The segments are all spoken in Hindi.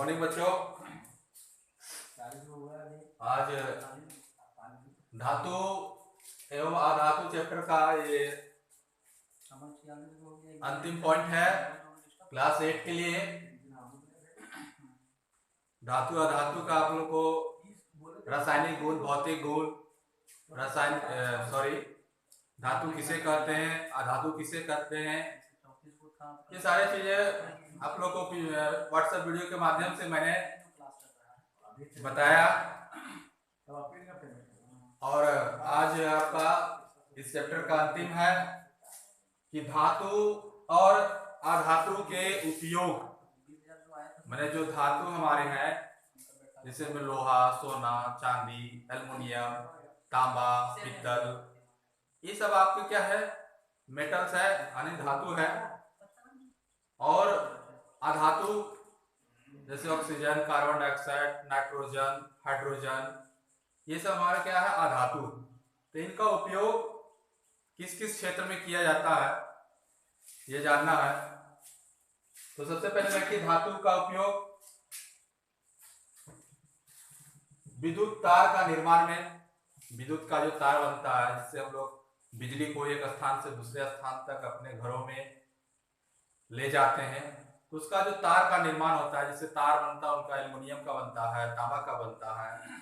मॉर्निंग बच्चों। आज धातु एवं अधातु चैप्टर का ये अंतिम पॉइंट है क्लास 8 के लिए। धातु अधातु का आप लोग को रासायनिक गुण, भौतिक गुण, धातु किसे कहते हैं, अधातु किसे कहते हैं, ये सारी चीजें आप लोग को व्हाट्सएप वीडियो के माध्यम से मैंने बताया। और आज आपका इस चैप्टर का अंतिम है कि धातु और अधातु के उपयोग, मैंने जो धातु हमारे हैं जैसे में लोहा, सोना, चांदी, एल्युमिनियम, तांबा, पित्तल, ये सब आपके क्या है, मेटल्स है, यानी धातु है। और अधातु जैसे oxygen, carbon dioxide, nitrogen, hydrogen, ये सब हमारा क्या है, अधातु। तो इनका उपयोग किस किस क्षेत्र में किया जाता है ये जानना है। तो सबसे पहले देखिए धातु का उपयोग विद्युत तार का निर्माण में, विद्युत का जो तार बनता है जिससे हम लोग बिजली को एक स्थान से दूसरे स्थान तक अपने घरों में ले जाते हैं, तो उसका जो तार का निर्माण होता है, जिससे तार बनता है उनका एल्युमिनियम का बनता है, तांबा का बनता है,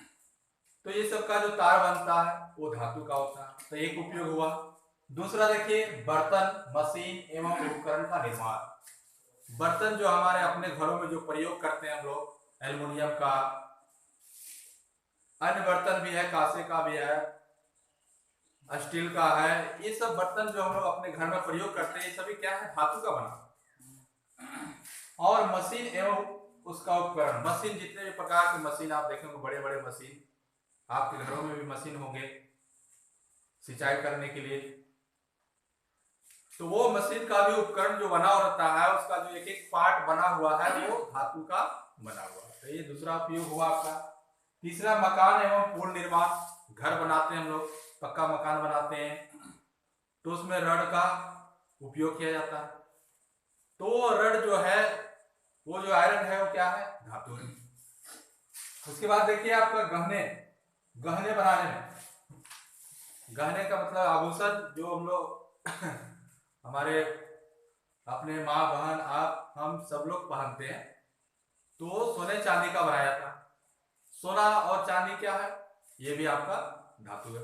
तो ये सब का जो तार बनता है वो धातु का होता है। तो एक उपयोग हुआ। दूसरा देखिए बर्तन, मशीन एवं उपकरण का निर्माण। बर्तन जो हमारे अपने घरों में जो प्रयोग करते हैं हम लोग, एल्युमिनियम का, अन्य बर्तन भी है, कांसे का भी है, स्टील का है, ये सब बर्तन जो हम लोग अपने घर में प्रयोग करते हैं ये सभी क्या है, धातु का बना। और मशीन एवं उसका उपकरण, मशीन जितने भी प्रकार के मशीन आप देखेंगे, बड़े बड़े मशीन आपके घरों में भी मशीन होंगे सिंचाई करने के लिए, तो वो मशीन का भी उपकरण जो बना रहता है, उसका जो एक एक पार्ट बना हुआ है वो धातु का बना हुआ है। तो ये दूसरा उपयोग हुआ आपका। तीसरा मकान एवं पूर्ण निर्माण। घर बनाते हैं हम लोग, पक्का मकान बनाते हैं, तो उसमें रड का उपयोग किया जाता है। तो रड जो है, वो जो आयरन है वो क्या है, धातु है। उसके बाद देखिए आपका गहने, गहने बनाने में, गहने का मतलब आभूषण जो हम लोग हमारे अपने माँ, बहन, आप, हम सब लोग पहनते हैं, तो सोने चांदी का बनाया जाता है। सोना और चांदी क्या है, ये भी आपका धातु है।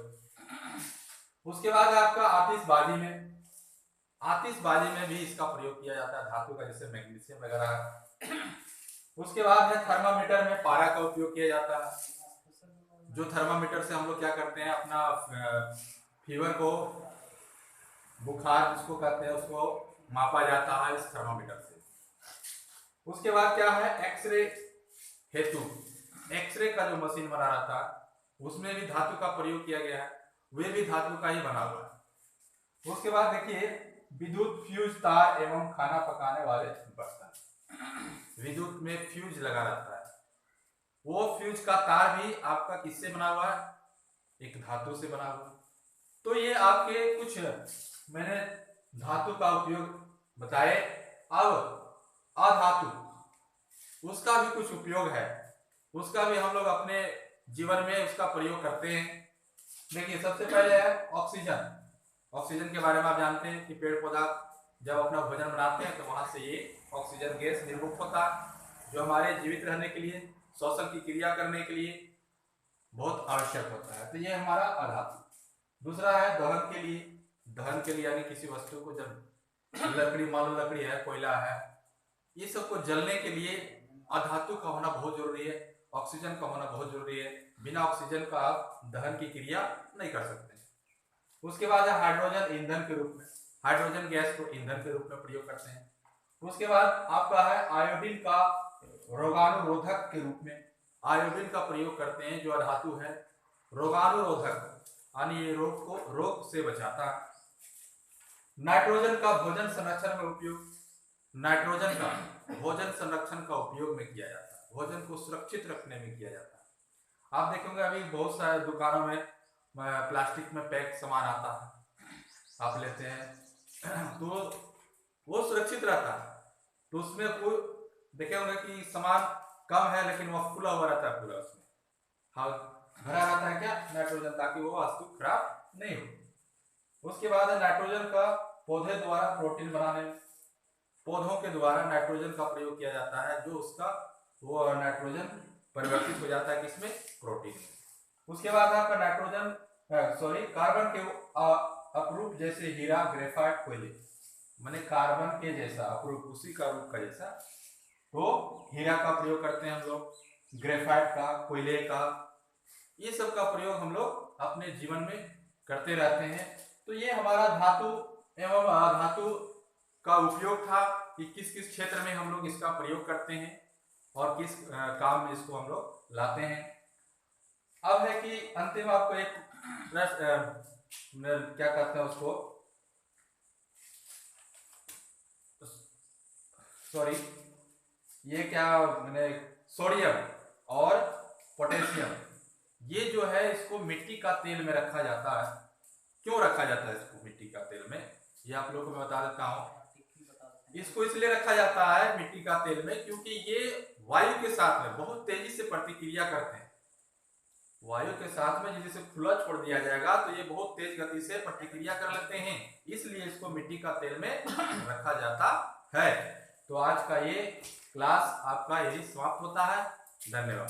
उसके बाद आपका आतिशबाजी में, आतिशबाजी में भी इसका प्रयोग किया जाता है धातु का, जैसे मैग्नीशियम वगैरह। उसके बाद है थर्मामीटर में पारा का उपयोग किया जाता है। जो थर्मामीटर से हम लोग क्या करते हैं, अपना फीवर को, बुखार जिसको कहते हैं, उसको मापा जाता है इस थर्मामीटर से। उसके बाद क्या है, एक्सरे हेतु, एक्सरे का जो मशीन बना रहा था उसमें भी धातु का प्रयोग किया गया है, वे भी धातु का ही बना हुआ है। उसके बाद देखिए विद्युत फ्यूज तार एवं खाना पकाने वाले बर्तन। विद्युत में फ्यूज लगा रहता है, वो फ्यूज का तार भी आपका किससे बना हुआ है, एक धातु से बना हुआ है। तो ये आपके कुछ मैंने धातु का उपयोग बताए। अब अधातु, उसका भी कुछ उपयोग है, उसका भी हम लोग अपने जीवन में उसका प्रयोग करते हैं। देखिए सबसे पहले है ऑक्सीजन। ऑक्सीजन के बारे में आप जानते हैं कि पेड़ पौधा जब अपना भोजन बनाते हैं तो वहां से ये ऑक्सीजन गैस निर्मुक्त होता है, जो हमारे जीवित रहने के लिए, श्वसन की क्रिया करने के लिए बहुत आवश्यक होता है। तो ये हमारा अधातु। दूसरा है दहन के लिए। दहन के लिए यानी किसी वस्तु को जब लकड़ी, मान लो लकड़ी है, कोयला है, ये सब को जलने के लिए अधातु का होना बहुत जरूरी है, ऑक्सीजन का होना बहुत जरूरी है। बिना ऑक्सीजन का आप दहन की क्रिया नहीं कर सकते। उसके बाद है हाइड्रोजन, ईंधन के रूप में, हाइड्रोजन गैस को ईंधन के रूप में प्रयोग करते हैं। उसके बाद आपका है आयोडीन का रोगाणुरोधक के रूप में, आयोडीन का प्रयोग करते हैं, जो अधातु है, रोगाणुरोधक यानी ये रोग से बचाता है। नाइट्रोजन का भोजन संरक्षण में उपयोग, नाइट्रोजन का भोजन संरक्षण का उपयोग में किया जाता है, भोजन को सुरक्षित रखने में किया जाता है। आप देखेंगे अभी बहुत सारे दुकानों में प्लास्टिक में पैक सामान आता है, आप लेते हैं तो वो सुरक्षित रहता है, तो उसमें कोई देखे होंगे कि सामान कम है लेकिन वह फूला हुआ रहता है पूरा, उसमें हाँ भरा रहता है क्या, नाइट्रोजन, ताकि वो वस्तु खराब नहीं हो। उसके बाद है नाइट्रोजन का पौधे द्वारा प्रोटीन बनाने में, पौधों के द्वारा नाइट्रोजन का प्रयोग किया जाता है, जो उसका वो नाइट्रोजन परिवर्तित हो जाता है किसमें, प्रोटीन में। उसके बाद आपका नाइट्रोजन कार्बन के अपरूप जैसे हीरा, ग्रेफाइट, कोयले, माने कार्बन के जैसा अपरूप, उसी का रूप का जैसा, तो हीरा का प्रयोग करते हैं हम लोग, ग्रेफाइट का, कोयले का, ये सब का प्रयोग हम लोग अपने जीवन में करते रहते हैं। तो ये हमारा धातु एवं अधातु का उपयोग था कि किस किस क्षेत्र में हम लोग इसका प्रयोग करते हैं और किस काम में इसको हम लोग लाते हैं। अब है कि अंतिम आपको एक क्या कहते हैं उसको, सॉरी ये क्या मैंने, सोडियम और पोटेशियम, ये जो है इसको मिट्टी का तेल में रखा जाता है। क्यों रखा जाता है इसको मिट्टी का तेल में, ये आप लोगों को मैं बता देता हूँ। इसको इसलिए रखा जाता है मिट्टी का तेल में क्योंकि ये वायु के साथ में बहुत तेजी से प्रतिक्रिया करते हैं। वायु के साथ में जैसे खुला छोड़ दिया जाएगा तो ये बहुत तेज गति से प्रतिक्रिया कर लेते हैं, इसलिए इसको मिट्टी का तेल में रखा जाता है। तो आज का ये क्लास आपका यही समाप्त होता है। धन्यवाद।